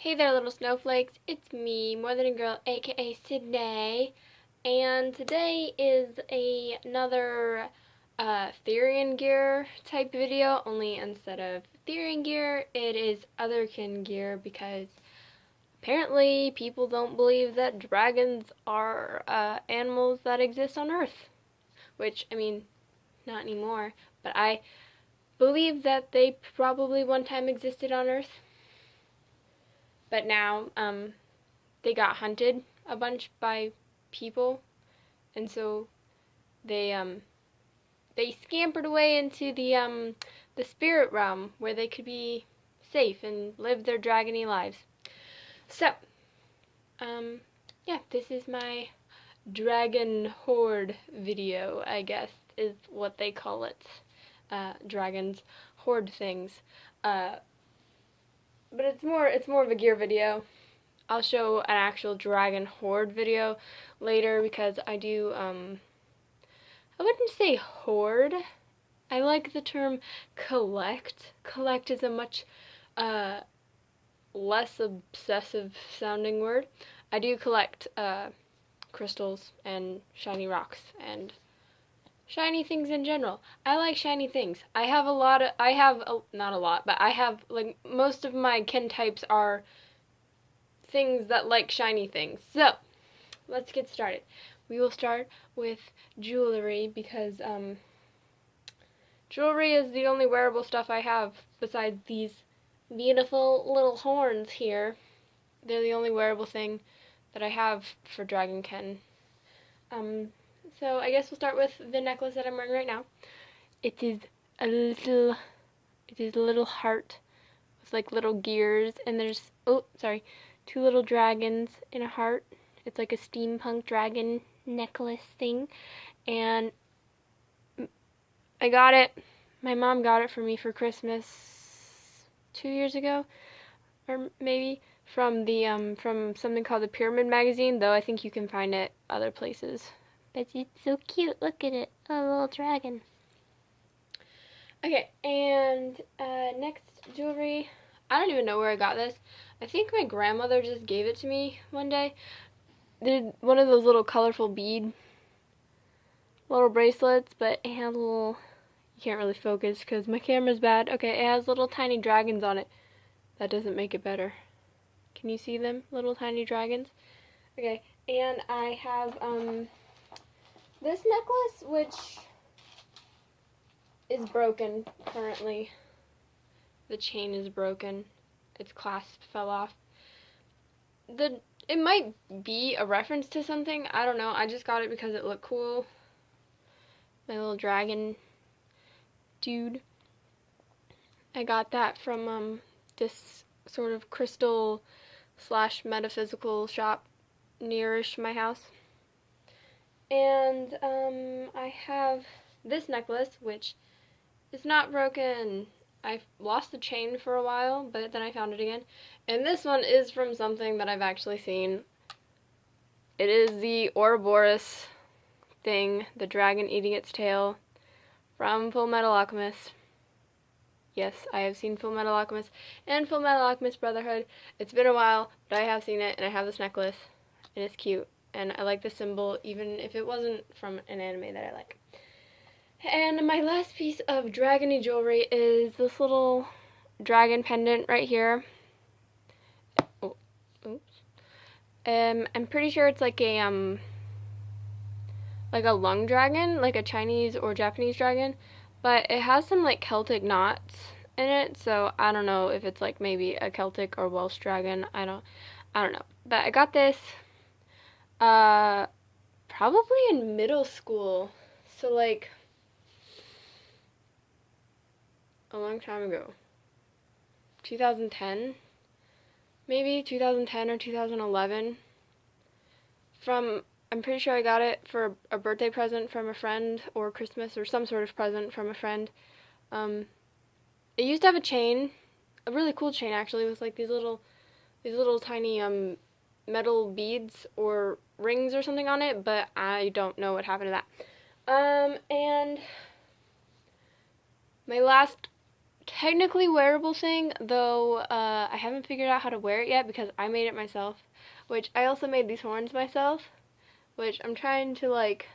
Hey there, little snowflakes. It's me, More Than a Girl, aka Sydney, and today is another Therian gear type video. Only instead of Therian gear, it is Otherkin gear because apparently people don't believe that dragons are animals that exist on Earth. Which, I mean, not anymore, but I believe that they probably one time existed on Earth. But now, they got hunted a bunch by people, and so they scampered away into the spirit realm where they could be safe and live their dragony lives. So, yeah, this is my dragon horde video, I guess is what they call it. Dragons hoard things. But it's more of a gear video. I'll show an actual dragon horde video later because I do, I wouldn't say hoard. I like the term collect. Collect is a much less obsessive sounding word. I do collect crystals and shiny rocks and shiny things in general. I like shiny things. I have not a lot, but I have, like, most of my kin types are things that like shiny things. So, let's get started. We will start with jewelry because jewelry is the only wearable stuff I have besides these beautiful little horns here. They're the only wearable thing that I have for Dragonkin. So I guess we'll start with the necklace that I'm wearing right now. It is a little heart with like little gears, and there's two little dragons in a heart. It's like a steampunk dragon necklace thing, and I got it. My mom got it for me for Christmas 2 years ago, or maybe from from something called the Pyramid Magazine. Though I think you can find it other places. But it's so cute. Look at it, a little dragon. Okay, and next jewelry. I don't even know where I got this. I think my grandmother just gave it to me one day. They're one of those little colorful bead little bracelets, but it has little, you can't really focus because my camera's bad. Okay, it has little tiny dragons on it. That doesn't make it better. Can you see them? Little tiny dragons? Okay, and I have this necklace, which is broken currently. The chain is broken. Its clasp fell off. It might be a reference to something. I don't know. I just got it because it looked cool. My little dragon dude. I got that from this sort of crystal / metaphysical shop nearish my house. And I have this necklace, which is not broken. I lost the chain for a while, but then I found it again. And this one is from something that I've actually seen. It is the Ouroboros thing, the dragon eating its tail, from Fullmetal Alchemist. Yes, I have seen Fullmetal Alchemist and Fullmetal Alchemist Brotherhood. It's been a while, but I have seen it, and I have this necklace, and it's cute. And I like the symbol, even if it wasn't from an anime that I like. And my last piece of dragony jewelry is this little dragon pendant right here. Oh, oops. I'm pretty sure it's like a lung dragon, like a Chinese or Japanese dragon, but it has some like Celtic knots in it, so I don't know if it's like maybe a Celtic or Welsh dragon. I don't know. But I got this probably in middle school. So like a long time ago. 2010? Maybe 2010 or 2011. I'm pretty sure I got it for a birthday present from a friend, or Christmas, or some sort of present from a friend. It used to have a chain, a really cool chain actually, with like these little tiny metal beads or rings or something on it, but I don't know what happened to that. And my last technically wearable thing, though I haven't figured out how to wear it yet because I made it myself, which I also made these horns myself, which I'm trying to like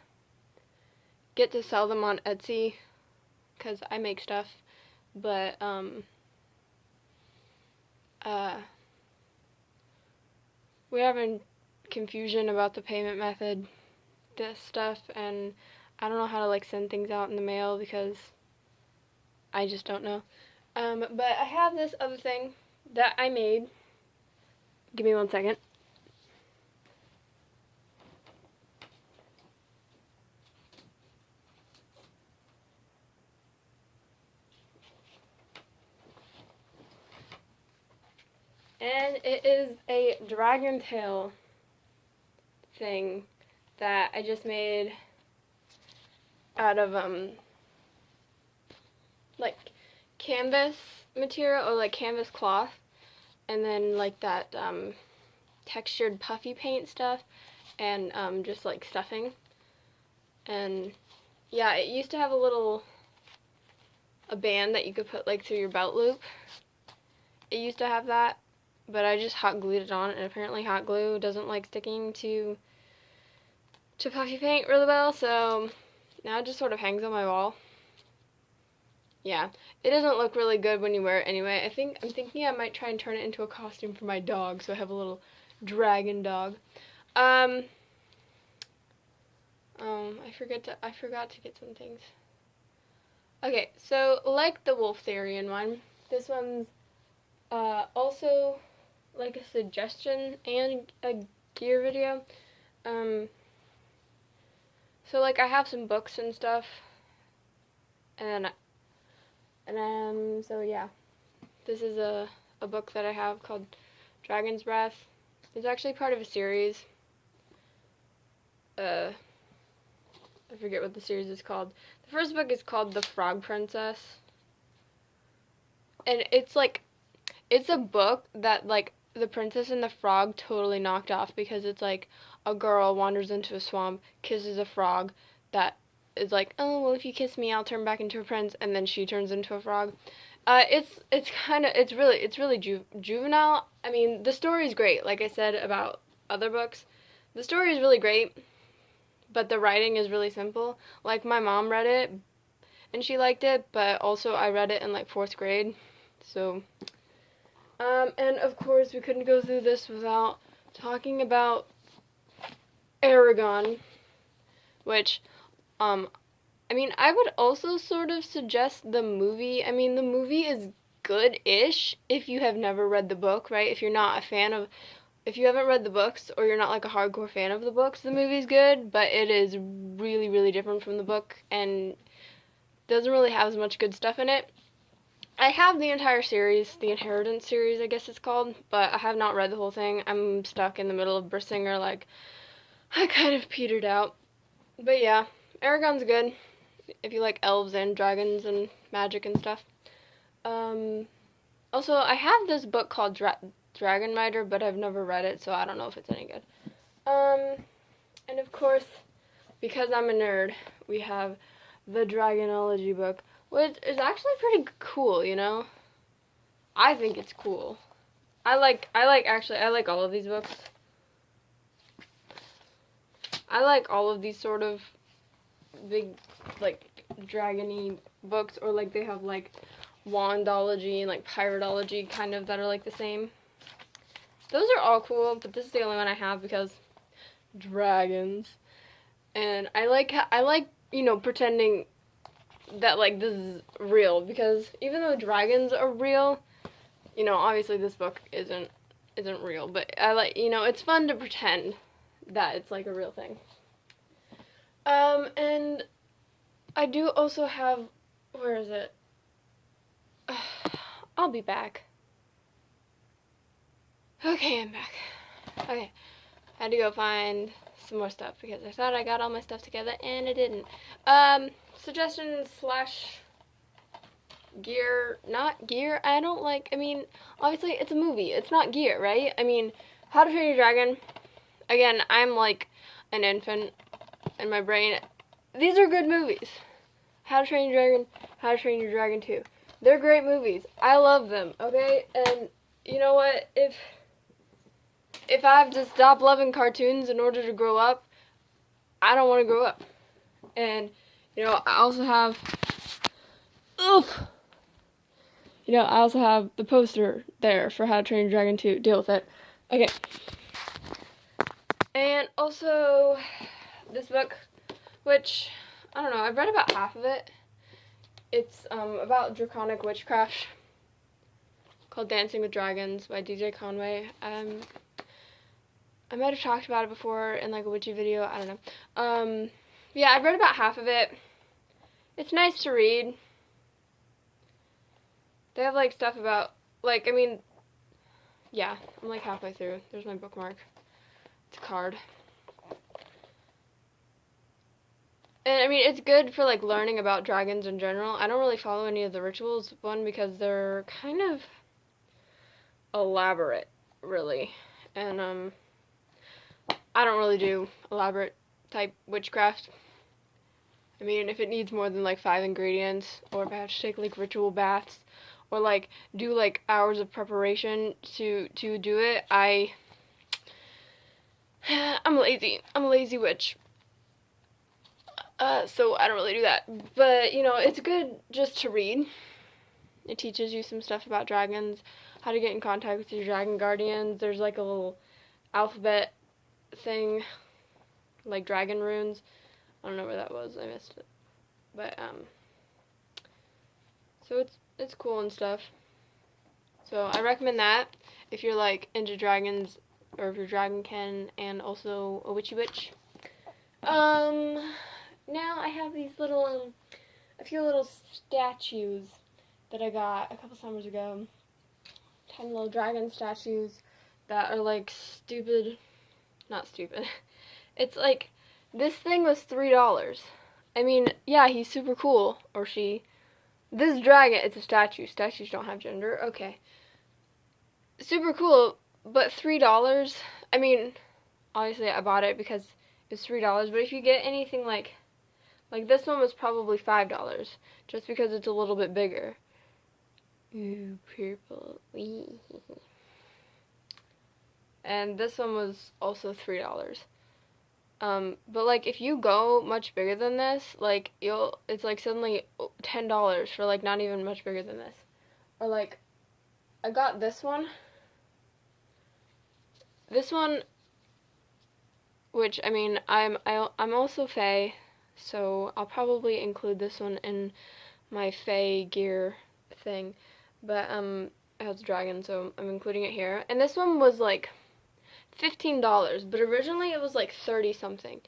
get to sell them on Etsy because I make stuff, but we're having confusion about the payment method, this stuff, and I don't know how to like send things out in the mail because I just don't know. But I have this other thing that I made. Give me 1 second. And it is a dragon tail thing that I just made out of like canvas material or like canvas cloth, and then like that textured puffy paint stuff, and just like stuffing. And yeah, it used to have a band that you could put like through your belt loop. It used to have that, but I just hot glued it on, and apparently hot glue doesn't like sticking to puffy paint really well, so now it just sort of hangs on my wall. Yeah, it doesn't look really good when you wear it anyway. I'm thinking I might try and turn it into a costume for my dog, so I have a little dragon dog. I forgot to get some things. Okay, so like the Wolftherian one, this one's also like a suggestion and a gear video. So like I have some books and stuff, and so yeah, this is a book that I have called Dragon's Breath. It's actually part of a series. I forget what the series is called. The first book is called The Frog Princess, and it's a book that like the princess and the frog totally knocked off, because it's like a girl wanders into a swamp, kisses a frog that is like, oh well, if you kiss me I'll turn back into a prince, and then she turns into a frog. It's really juvenile. I mean, the story's great, like I said about other books. The story is really great, but the writing is really simple. Like, my mom read it and she liked it, but also I read it in like 4th grade, so and of course we couldn't go through this without talking about Eragon, which I mean, I would also sort of suggest the movie. I mean, the movie is good-ish if you have never read the book, right? If you haven't read the books, or you're not like a hardcore fan of the books, the movie's good, but it is really, really different from the book and doesn't really have as much good stuff in it. I have the entire series, the Inheritance series, I guess it's called, but I have not read the whole thing. I'm stuck in the middle of Brisingr, like, I kind of petered out. But yeah, Eragon's good if you like elves and dragons and magic and stuff. Also, I have this book called Dragon Rider, but I've never read it, so I don't know if it's any good. And of course, because I'm a nerd, we have the Dragonology book, which is actually pretty cool, you know? I think it's cool. I like all of these books. I like all of these sort of big, like, dragon-y books, or like they have like wandology and like piratology kind of that are like the same. Those are all cool, but this is the only one I have because dragons. And I like, you know, pretending that like this is real, because even though dragons are real, you know, obviously this book isn't real, but I like, you know, it's fun to pretend that it's like a real thing. And I do also have, where is it? I'll be back. Okay, I'm back. Okay, I had to go find some more stuff because I thought I got all my stuff together and I didn't. Suggestions / gear, not gear. I mean, obviously it's a movie. It's not gear, right? I mean, How to Train Your Dragon. Again, I'm like an infant in my brain. These are good movies. How to Train Your Dragon, How to Train Your Dragon 2. They're great movies. I love them, okay? And you know what? If I have to stop loving cartoons in order to grow up, I don't want to grow up. And, you know, I also have... Oof! You know, I also have the poster there for How to Train Your Dragon 2. Deal with it. Okay. And also, this book, which, I don't know, I've read about half of it. It's about draconic witchcraft, called Dancing with Dragons by DJ Conway. I might have talked about it before in like a witchy video, I don't know. Yeah, I've read about half of it. It's nice to read. They have like stuff about, like, I mean, yeah, I'm like halfway through. There's my bookmark. It's a card. And I mean, it's good for like learning about dragons in general. I don't really follow any of the rituals, one, because they're kind of elaborate, really. And I don't really do elaborate type witchcraft. I mean, if it needs more than like 5 ingredients, or if I have to take like ritual baths, or like do like hours of preparation to do it, I'm lazy. I'm a lazy witch. So I don't really do that. But, you know, it's good just to read. It teaches you some stuff about dragons, how to get in contact with your dragon guardians. There's like a little alphabet thing, like dragon runes. I don't know where that was. I missed it. But, so it's cool and stuff. So I recommend that if you're like into dragons, or if you're dragonkin and also a witchy witch. Now I have these little, a few little statues that I got a couple summers ago. 10 little dragon statues that are like stupid, not stupid. It's like, this thing was $3. I mean, yeah, he's super cool, or she. This dragon, it's a statue. Statues don't have gender. Okay. Super cool, but $3. I mean, obviously I bought it because it's $3, but if you get anything like this one was probably $5, just because it's a little bit bigger. Ooh, purple. And this one was also $3. But like if you go much bigger than this, like it's like suddenly $10 for like not even much bigger than this. Or like, I got this one. This one, which I mean, I'm also Fae, so I'll probably include this one in my Fae gear thing. But it has a dragon, so I'm including it here. And this one was like $15, but originally it was like 30 something.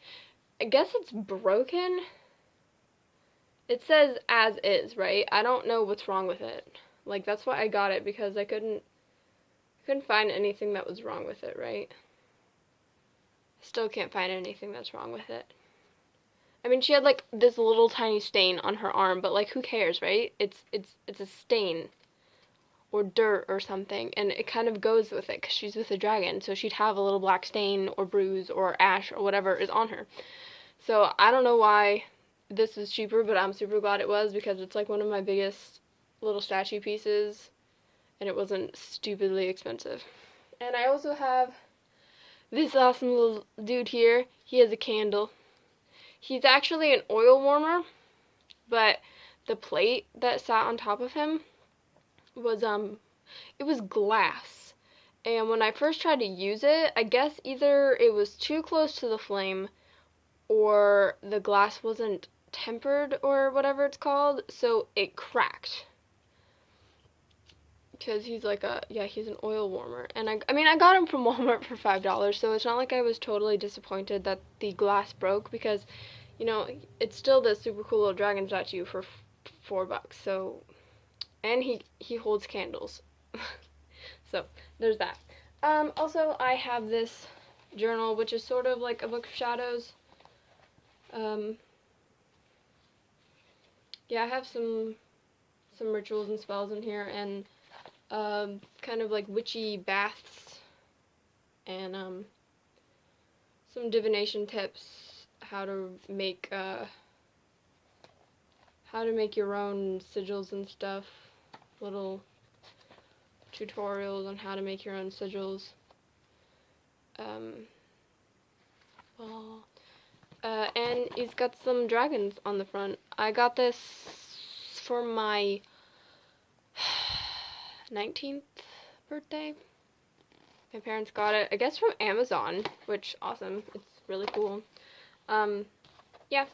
I guess it's broken. It says as is, right? I don't know what's wrong with it. Like, that's why I got it, because I couldn't find anything that was wrong with it, right? Still can't find anything that's wrong with it. I mean, she had like this little tiny stain on her arm, but like, who cares, right? It's a stain or dirt or something, and it kind of goes with it because she's with a dragon, so she'd have a little black stain or bruise or ash or whatever is on her. So I don't know why this is cheaper, but I'm super glad it was, because it's like one of my biggest little statue pieces, and it wasn't stupidly expensive. And I also have this awesome little dude here. He has a candle. He's actually an oil warmer, but the plate that sat on top of him was it was glass. And when I first tried to use it, I guess either it was too close to the flame or the glass wasn't tempered or whatever it's called, so it cracked. Because he's like he's an oil warmer. And I mean, I got him from Walmart for $5, so it's not like I was totally disappointed that the glass broke, because, you know, it's still this super cool little dragon statue for $4, so, and he holds candles. So, there's that. Also, I have this journal, which is sort of like a book of shadows. Yeah, I have some rituals and spells in here, and kind of like witchy baths, and some divination tips, how to make your own sigils and stuff. little tutorials on how to make your own sigils. And he's got some dragons on the front. I got this for my 19th birthday. My parents got it, I guess, from Amazon, which, awesome. It's really cool. Yeah,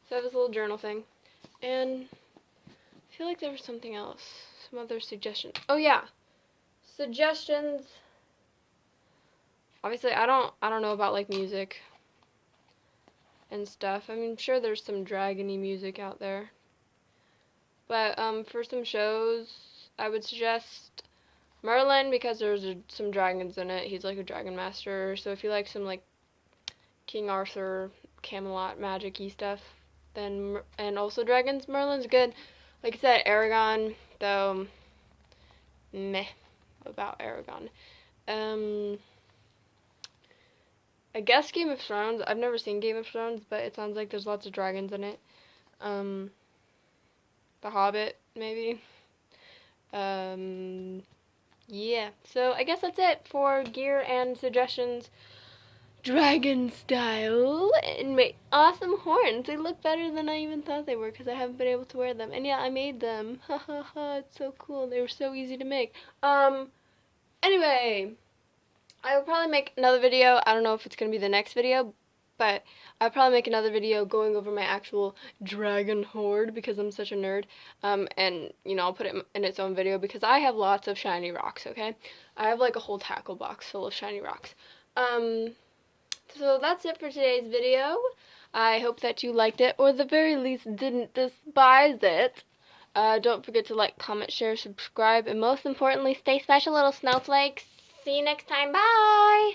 so I have this little journal thing. And I feel like there was something else. Some other suggestions. Oh, yeah. Suggestions. Obviously, I don't know about, like, music and stuff. I mean, I'm sure there's some dragon-y music out there. But, for some shows, I would suggest Merlin, because there's some dragons in it. He's like a dragon master. So if you like some like King Arthur, Camelot, magic-y stuff, then, and also dragons, Merlin's good. Like I said, Aragon, though, meh about Aragon. I guess Game of Thrones. I've never seen Game of Thrones, but it sounds like there's lots of dragons in it. The Hobbit, maybe. Yeah, so I guess that's it for gear and suggestions. Dragon style, and my awesome horns. They look better than I even thought they were because I haven't been able to wear them. And yeah, I made them. Ha ha ha, it's so cool. They were so easy to make. Anyway, I will probably make another video. I don't know if it's going to be the next video, but I'll probably make another video going over my actual dragon hoard because I'm such a nerd. And, you know, I'll put it in its own video because I have lots of shiny rocks, okay? I have like a whole tackle box full of shiny rocks. So that's it for today's video. I hope that you liked it, or at the very least didn't despise it. Don't forget to like, comment, share, subscribe, and most importantly, stay special, little snowflakes. See you next time. Bye!